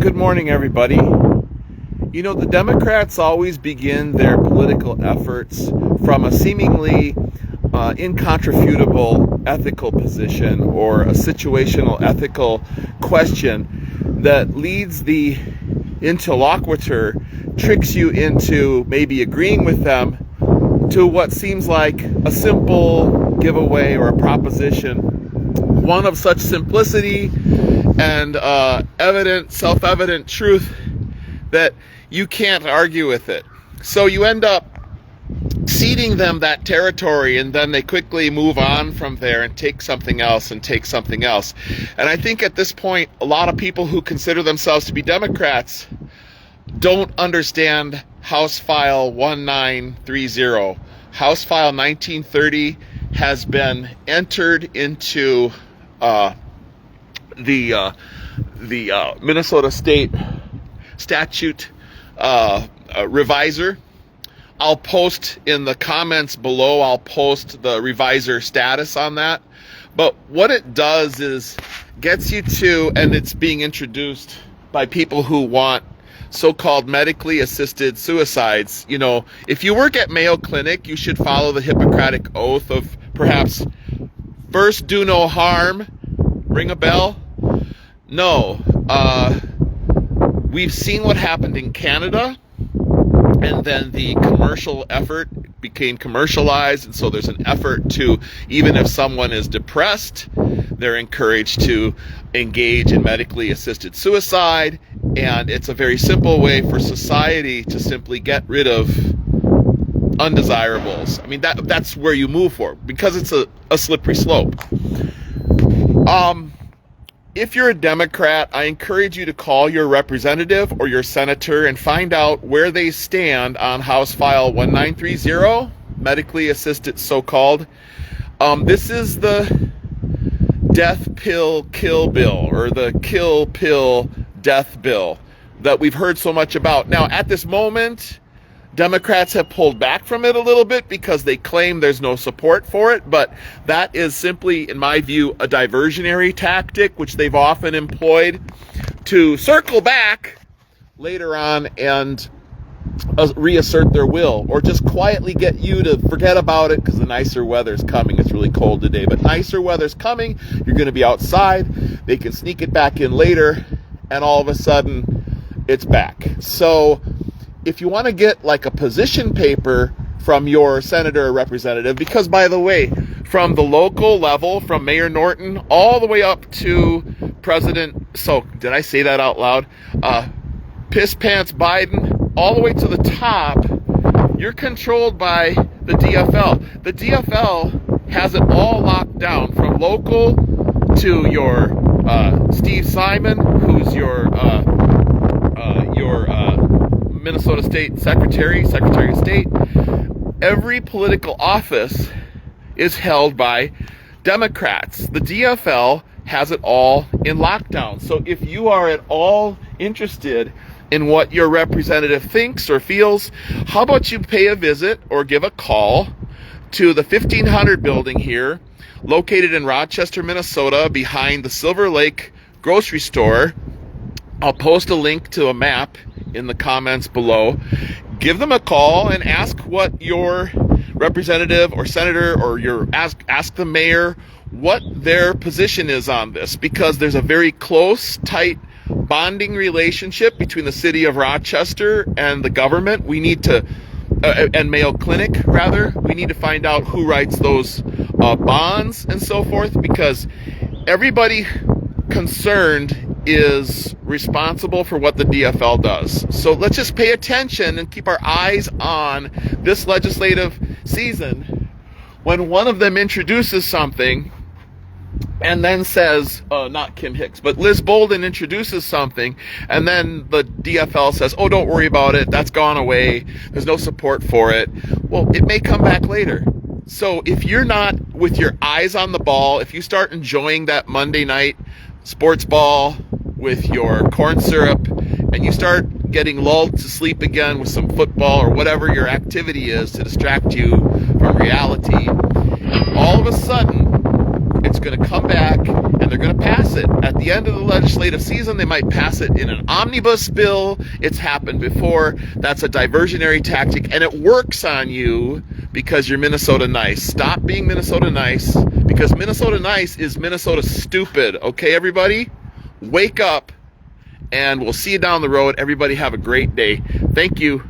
Good morning, everybody. You know, the Democrats always begin their political efforts from a seemingly incontrovertible ethical position or a situational ethical question that leads the interlocutor, tricks you into maybe agreeing with them to what seems like a simple giveaway or a proposition, one of such simplicity and self-evident truth that you can't argue with it. So you end up ceding them that territory, and then they quickly move on from there and take something else and take something else. And I think at this point, a lot of people who consider themselves to be Democrats don't understand House File 1930. House File 1930 has been entered into the Minnesota State Statute Reviser. I'll post in the comments below, I'll post the reviser status on that. But what it does is gets you to, and it's being introduced by people who want so-called medically assisted suicides. You know, if you work at Mayo Clinic, you should follow the Hippocratic Oath of perhaps first do no harm. Ring a bell? No. We've seen what happened in Canada, and then the commercial effort became commercialized, and so there's an effort to, even if someone is depressed, they're encouraged to engage in medically assisted suicide, and it's a very simple way for society to simply get rid of undesirables. I mean, that's where you move for, because it's a slippery slope. If you're a Democrat, I encourage you to call your representative or your senator and find out where they stand on House File 1930, medically assisted so-called. This is the death pill kill bill, or the kill pill death bill that we've heard so much about. Now, at this moment, Democrats have pulled back from it a little bit because they claim there's no support for it, but that is simply, in my view, a diversionary tactic, which they've often employed to circle back later on and reassert their will, or just quietly get you to forget about it because the nicer weather's coming. It's really cold today, but nicer weather's coming. You're going to be outside. They can sneak it back in later, and all of a sudden, it's back. So if you want to get like a position paper from your senator or representative, because by the way, from the local level, from Mayor Norton all the way up to President, so did I say that out loud? Piss Pants Biden, all the way to the top, you're controlled by the DFL. The DFL has it all locked down, from local to your Steve Simon, who's your Minnesota State Secretary of State. Every political office is held by Democrats. The DFL has it all in lockdown. So if you are at all interested in what your representative thinks or feels, how about you pay a visit or give a call to the 1500 building here, located in Rochester, Minnesota, behind the Silver Lake grocery store. I'll post a link to a map in the comments below. Give them a call and ask what your representative or senator, or ask the mayor what their position is on this, because there's a very close, tight bonding relationship between the city of Rochester and the government. We need to, and Mayo Clinic rather, we need to find out who writes those bonds and so forth, because everybody concerned is responsible for what the DFL does. So let's just pay attention and keep our eyes on this legislative season when one of them introduces something and then says, not Kim Hicks, but Liz Bolden introduces something, and then the DFL says, oh, don't worry about it, that's gone away, there's no support for it. Well, it may come back later. So if you're not with your eyes on the ball, if you start enjoying that Monday night sports ball with your corn syrup, and you start getting lulled to sleep again with some football or whatever your activity is to distract you from reality, all of a sudden it's going to come back, and they're going to pass it. At the end of the legislative season, they might pass it in an omnibus bill. It's happened before. That's a diversionary tactic, and it works on you because you're Minnesota nice. Stop being Minnesota nice, because Minnesota nice is Minnesota stupid. Okay, everybody? Wake up, and we'll see you down the road. Everybody have a great day. Thank you.